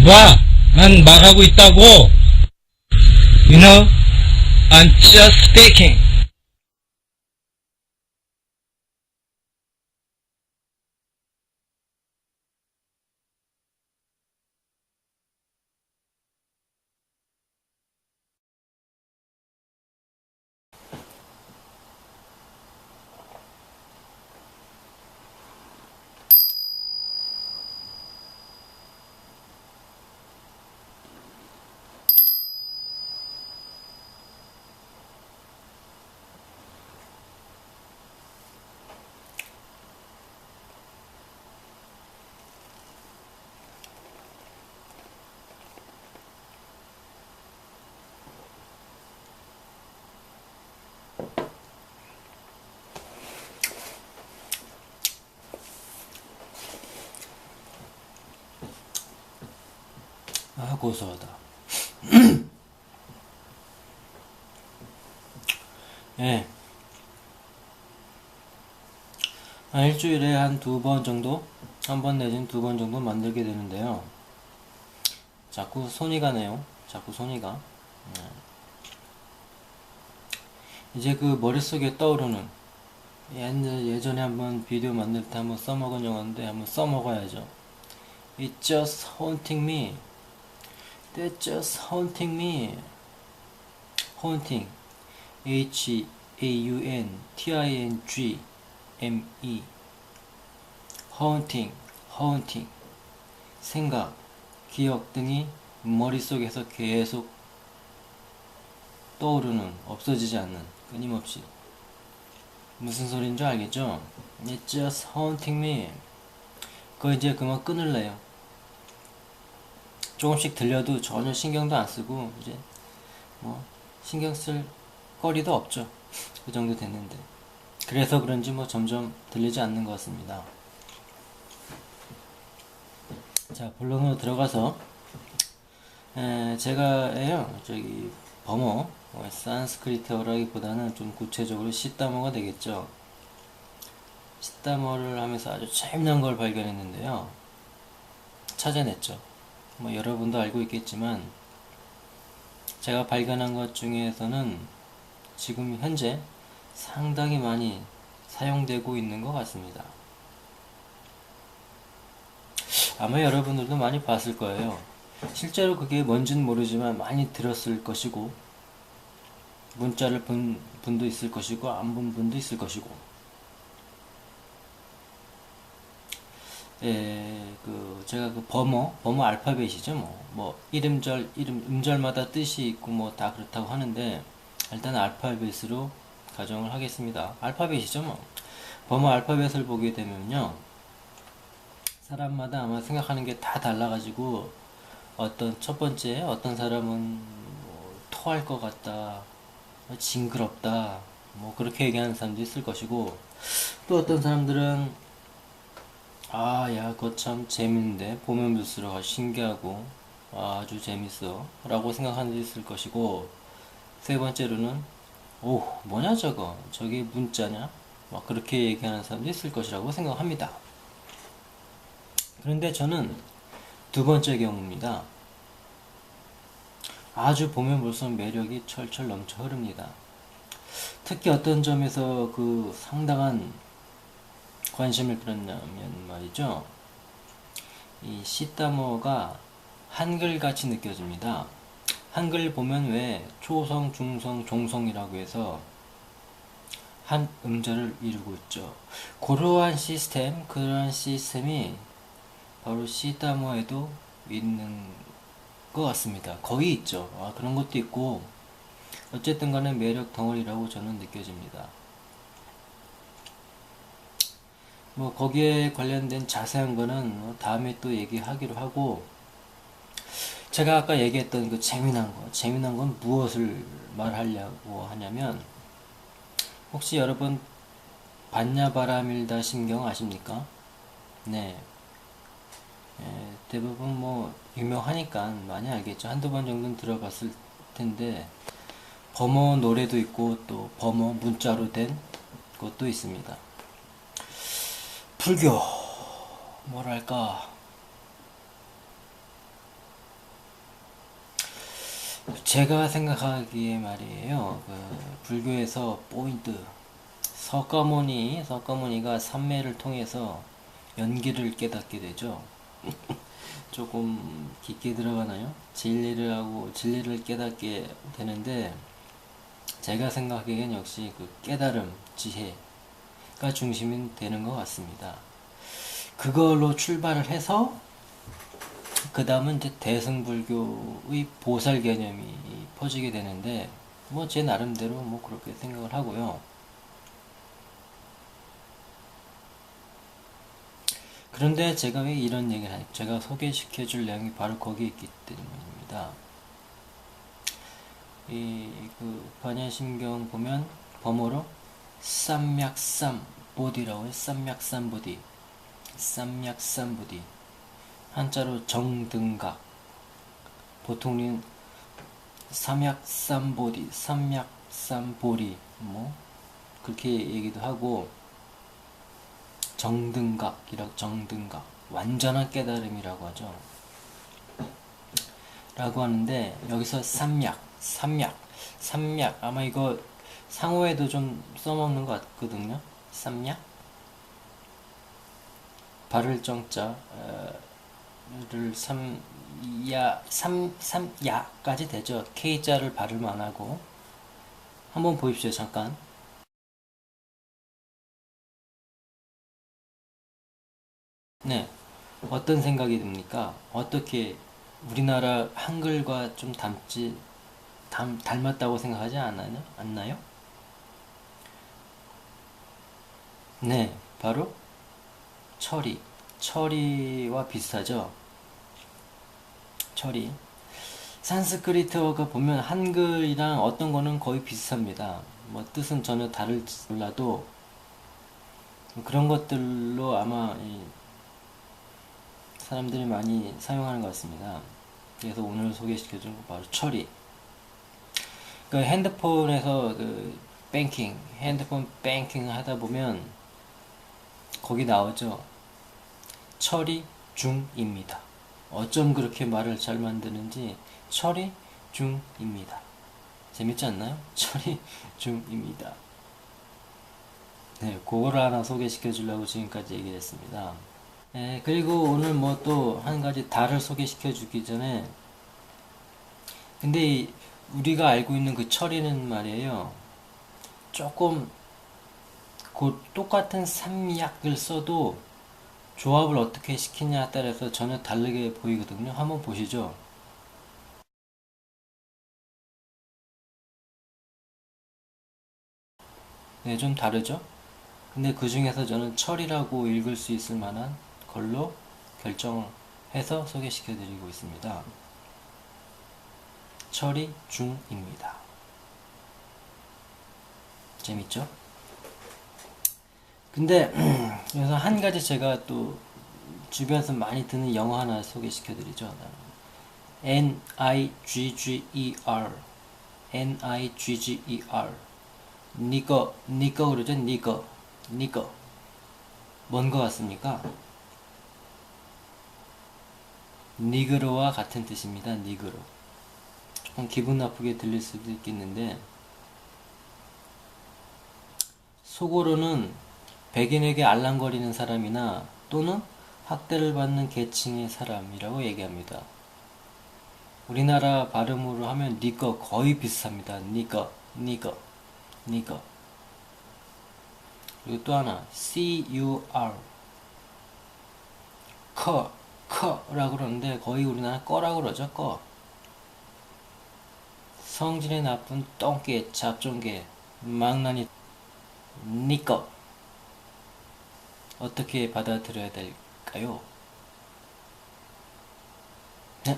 봐, 난 말하고 있다고. You know, I'm just speaking. 아, 고소하다. 예. 일주일에 한 두 번 정도? 한 번 내지는 두 번 정도 만들게 되는데요. 자꾸 손이 가네요. 자꾸 손이 가. 이제 그 머릿속에 떠오르는 예전에 한번 비디오 만들 때 한번 써먹은 영어인데 한번 써먹어야죠. It's just haunting me. That's just haunting me. haunting. H-A-U-N-T-I-N-G-M-E. haunting, haunting. 생각, 기억 등이 머릿속에서 계속 떠오르는, 없어지지 않는, 끊임없이. 무슨 소리인 줄 알겠죠? It's just haunting me. 그거 이제 그만 끊을래요. 조금씩 들려도 전혀 신경도 안 쓰고, 이제, 뭐, 신경 쓸 거리도 없죠. 그 정도 됐는데. 그래서 그런지 뭐 점점 들리지 않는 것 같습니다. 자, 본론으로 들어가서, 제가요, 버머, 산스크리트어라기보다는 좀 구체적으로 시다머가 되겠죠. 시다머를 하면서 아주 재미난 걸 발견했는데요. 찾아냈죠. 뭐 여러분도 알고 있겠지만 제가 발견한 것 중에서는 지금 현재 상당히 많이 사용되고 있는 것 같습니다. 아마 여러분들도 많이 봤을 거예요. 실제로 그게 뭔지는 모르지만 많이 들었을 것이고 문자를 본 분도 있을 것이고 안 본 분도 있을 것이고 제가 그 버머 알파벳이죠. 음절마다 뜻이 있고 뭐 다 그렇다고 하는데, 일단 알파벳으로 가정을 하겠습니다. 알파벳이죠, 뭐. 버머 알파벳을 보게 되면요. 사람마다 아마 생각하는 게 다 달라가지고, 첫 번째, 어떤 사람은 뭐, 토할 것 같다, 징그럽다, 뭐, 그렇게 얘기하는 사람도 있을 것이고, 또 어떤 사람들은 야, 그거 참 재밌는데 보면 볼수록 아주 신기하고 아주 재밌어 라고 생각하는 데 있을 것이고, 세 번째로는 오, 뭐냐 저게 문자냐, 막 그렇게 얘기하는 사람도 있을 것이라고 생각합니다. 그런데 저는 두 번째 경우입니다. 아주 보면 볼수록 매력이 철철 넘쳐 흐릅니다. 특히 어떤 점에서 그 상당한 관심을 끌었냐면 말이죠. 이 시다모가 한글같이 느껴집니다. 한글 보면 왜 초성, 중성, 종성이라고 해서 한 음절을 이루고 있죠. 그러한 시스템이 바로 시다모에도 있는 것 같습니다. 거의 있죠. 그런 것도 있고, 어쨌든 간에 매력 덩어리라고 저는 느껴집니다. 뭐 거기에 관련된 자세한 거는 다음에 또 얘기하기로 하고, 제가 아까 얘기했던 그 재미난 건 무엇을 말하려고 하냐면, 혹시 여러분 반야바라밀다 심경 아십니까? 네. 대부분 뭐 유명하니까 많이 알겠죠. 한두 번 정도는 들어봤을 텐데, 버머 노래도 있고 또 버머 문자로 된 것도 있습니다. 불교, 뭐랄까, 제가 생각하기에 말이에요. 불교에서 포인트 석가모니가 삼매를 통해서 연기를 깨닫게 되죠. 조금 깊게 들어가나요? 진리를 깨닫게 되는데, 제가 생각하기엔 역시 그 깨달음, 지혜가 중심이 되는 것 같습니다. 그걸로 출발을 해서 그 다음은 이제 대승불교의 보살 개념이 퍼지게 되는데, 뭐 제 나름대로 뭐 그렇게 생각을 하고요. 그런데 제가 왜 이런 얘기를 하냐, 제가 소개시켜 줄 내용이 바로 거기에 있기 때문입니다. 반야심경 보면 범어로 쌈맥삼보디라고 해요. 쌈맥삼보디, 한자로 정등각, 보통 우리는 삼맥삼보리 뭐 그렇게 얘기도 하고, 정등각 완전한 깨달음이라고 하죠. 라고 하는데, 여기서 삼맥 아마 이거 상호에도 좀 써먹는 것 같거든요. 삼맥, 발을 정자를 삼야까지 되죠. K자를 발음 안 하고. 한번 보십시오. 잠깐. 네, 어떤 생각이 듭니까? 어떻게 우리나라 한글과 좀 닮았다고 생각하지 않나요? 네, 바로 처리와 비슷하죠. 처리. 산스크리트어가 보면 한글이랑 어떤 거는 거의 비슷합니다. 뭐 뜻은 전혀 다를지 몰라도 그런 것들로 아마 사람들이 많이 사용하는 것 같습니다. 그래서 오늘 소개시켜준 거 바로 처리. 그 핸드폰에서 핸드폰 뱅킹 하다 보면 거기 나오죠. 처리 중입니다. 어쩜 그렇게 말을 잘 만드는지. 처리 중입니다. 재밌지 않나요? 처리 중입니다. 네, 그거를 하나 소개시켜 주려고 지금까지 얘기를 했습니다. 네, 그리고 오늘 뭐 또 한 가지 달을 소개시켜 주기 전에, 근데 우리가 알고 있는 그 처리는 말이에요, 조금 똑같은 삼약을 써도 조합을 어떻게 시키냐에 따라서 전혀 다르게 보이거든요. 한번 보시죠. 네, 좀 다르죠? 근데 그 중에서 저는 철이라고 읽을 수 있을 만한 걸로 결정해서 소개시켜 드리고 있습니다. 철이 중입니다. 재밌죠? 근데 여기서 한 가지 제가 또 주변에서 많이 듣는 영어 하나 소개시켜 드리죠. Nigger, Nigger, 니거 그러죠. 니거 뭔 거 같습니까? 니그로와 같은 뜻입니다. 니그로. 조금 기분 나쁘게 들릴 수도 있겠는데, 속어로는 백인에게 알랑거리는 사람이나 또는 학대를 받는 계층의 사람이라고 얘기합니다. 우리나라 발음으로 하면 니거 거의 비슷합니다. 니거. 그리고 또 하나 CUR, 커라고 그러는데 거의 우리나라 꺼라고 그러죠. 꺼. 성질이 나쁜 똥개, 잡종개, 망나니, 니꺼. 어떻게 받아들여야 될까요? 네.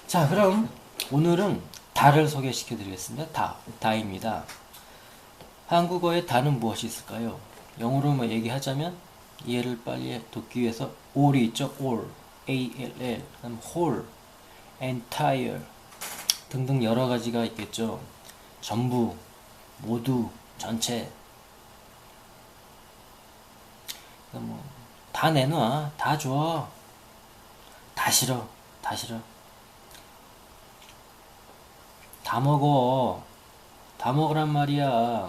자, 그럼 오늘은 다를 소개시켜 드리겠습니다. 다입니다. 한국어에 다는 무엇이 있을까요? 영어로 뭐 얘기하자면 이해를 빨리 돕기 위해서 all이 있죠. all, A-L-L, 그다음 whole, entire 등등 여러 가지가 있겠죠. 전부, 모두, 전체. 뭐 다 내놔, 다 줘, 다 싫어. 다 먹어. 다 먹으란 말이야.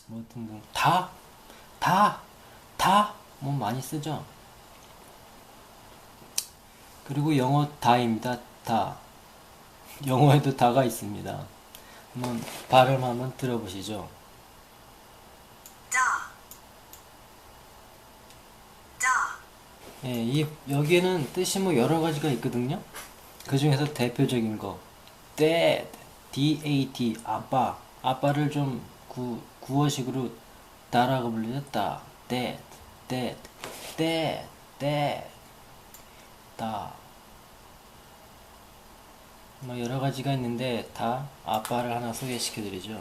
뭐 등등. 뭐 많이 쓰죠. 그리고 영어 다입니다. 다. 영어에도 다가 있습니다. 한번 발음 한번 들어보시죠. 예, 여기에는 뜻이 뭐 여러 가지가 있거든요. 그 중에서 대표적인 거, dad, D-A-D, 아빠를 좀 구어식으로 다라고 불리죠. dad, dad, dad, dad, 다. 뭐 여러 가지가 있는데 다 아빠를 하나 소개시켜드리죠.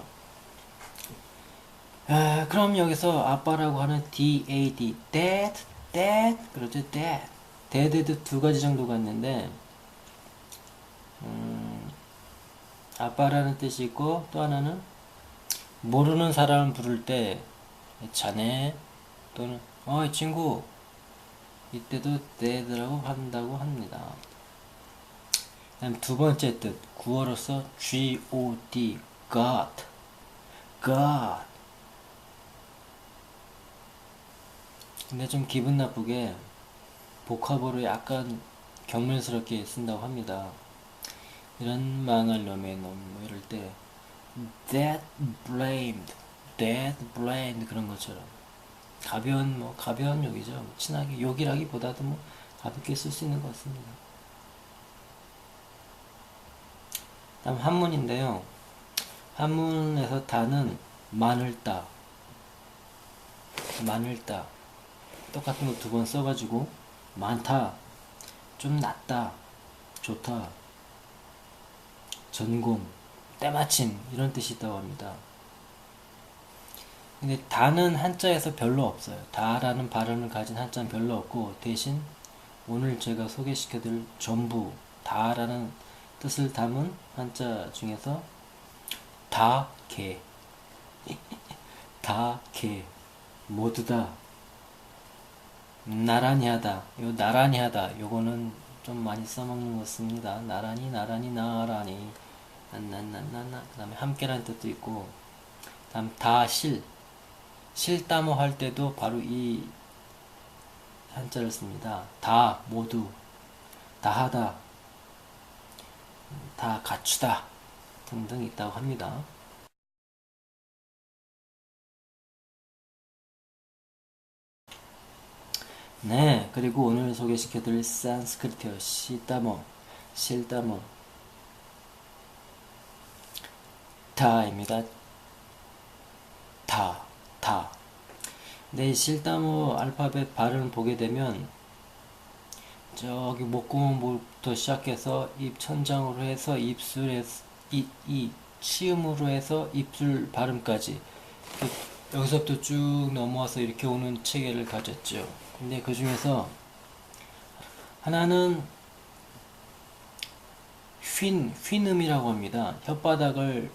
그럼 여기서 아빠라고 하는 D-A-D, dad, 그렇죠, dad. dad에도 두 가지 정도가 있는데, 아빠라는 뜻이 있고, 또 하나는 모르는 사람을 부를 때, 자네, 또는, 이 친구, 이때도 dad라고 한다고 합니다. 다음 두 번째 뜻, 구어로서 G-O-D, God. 근데 좀 기분 나쁘게 복합어로 약간 경멸스럽게 쓴다고 합니다. 이런 망할 놈의 놈, 뭐 이럴 때 that blamed 그런 것처럼 가벼운 욕이죠. 친하게 욕이라기보다도 뭐 가볍게 쓸 수 있는 것 같습니다. 다음 한문인데요. 한문에서 다는 마늘따 똑같은 거 두 번 써가지고 많다, 좀 낫다, 좋다, 전공, 때마침 이런 뜻이 있다고 합니다. 근데 다는 한자에서 별로 없어요. 다라는 발음을 가진 한자는 별로 없고 대신 오늘 제가 소개시켜드릴 전부 다라는 뜻을 담은 한자 중에서 다개 모두다, 나란히 하다. 요거는 좀 많이 써먹는 것 같습니다. 나란히 그 다음에 함께라는 뜻도 있고, 다음 실다모 할 때도 바로 이 한자를 씁니다. 다 모두, 다하다, 다 갖추다 등등 있다고 합니다. 네, 그리고 오늘 소개시켜드릴 산스크리트어 실다모 타입니다. 타. 네, 실다모 알파벳 발음을 보게 되면 저기 목구멍부터 시작해서 입 천장으로 해서 입술에 이 치음으로 해서 입술 발음까지 여기서부터 쭉 넘어와서 이렇게 오는 체계를 가졌죠. 근데 그 중에서 하나는 휜음이라고 합니다. 혓바닥을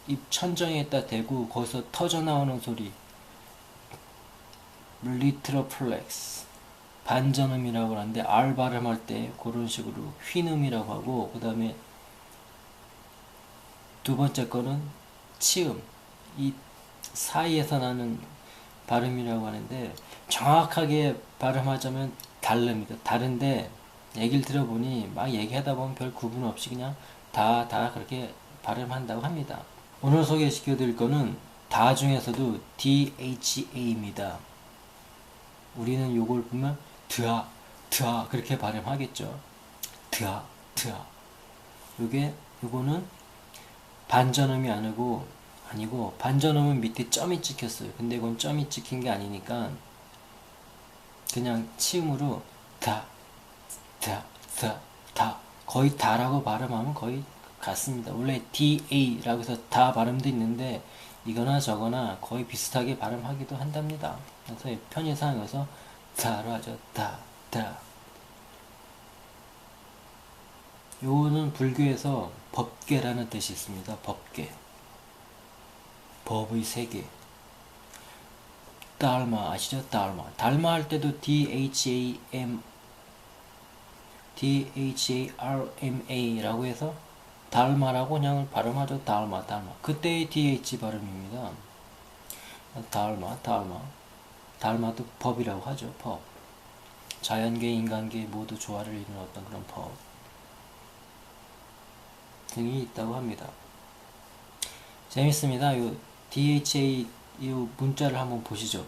입 천정에다 대고 거기서 터져 나오는 소리, 리트로플렉스, 반전음이라고 하는데 R 발음할 때 그런 식으로 휜음이라고 하고, 그 다음에 두 번째 거는 치음, 이 사이에서 나는 발음이라고 하는데 정확하게 발음하자면 다른데 얘기를 들어보니 막 얘기하다 보면 별 구분 없이 그냥 다 그렇게 발음한다고 합니다. 오늘 소개시켜 드릴 거는 다 중에서도 DHA입니다. 우리는 요걸 보면 드아 그렇게 발음하겠죠. 드아. 요거는 반전음이 아니고 반전음은 밑에 점이 찍혔어요. 근데 이건 점이 찍힌 게 아니니까 그냥 치음으로 다 거의 다라고 발음하면 거의 같습니다. 원래 DA라고 해서 다 발음도 있는데 이거나 저거나 거의 비슷하게 발음하기도 한답니다. 그래서 편의상에서 다로 하죠. 다. 요거는 불교에서 법계라는 뜻이 있습니다. 법계. 법의 세계. 달마 아시죠? 달마 할 때도 DHAM DHARMA라고 해서 달마라고 그냥 발음하죠. 달마. 그때의 DH 발음입니다. 달마도 법이라고 하죠. 법. 자연계, 인간계 모두 조화를 이루는 어떤 그런 법 등이 있다고 합니다. 재밌습니다. 요 DHA 요 문자를 한번 보시죠.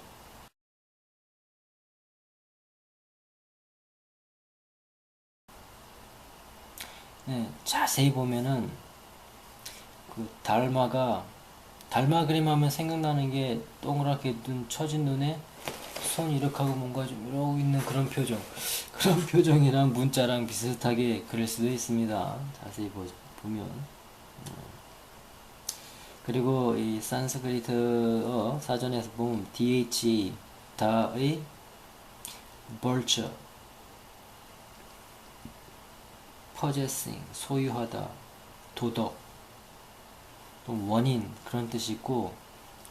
네, 자세히 보면은 그 달마 그림 하면 생각나는 게 동그랗게 처진 눈에 손 이렇게 하고 뭔가 좀 이러고 있는 그런 표정. 그런 표정이랑 문자랑 비슷하게 그릴 수도 있습니다. 자세히 보면. 그리고 이 산스크리트어 사전에서 보면 DH 다의 virtue, possessing 소유하다, 도덕, 또 원인 그런 뜻이 있고,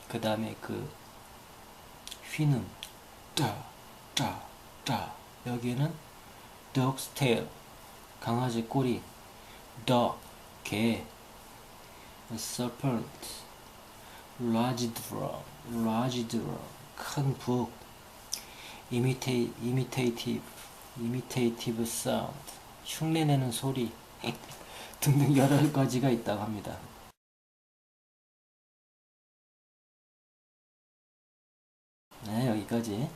그 다음에 그 휘는 여기에는 dog's tail 강아지 꼬리, dog 개, serpent large drum 큰 북, imitative sound 흉내내는 소리 등등 여러 가지가 있다고 합니다. 네, 여기까지.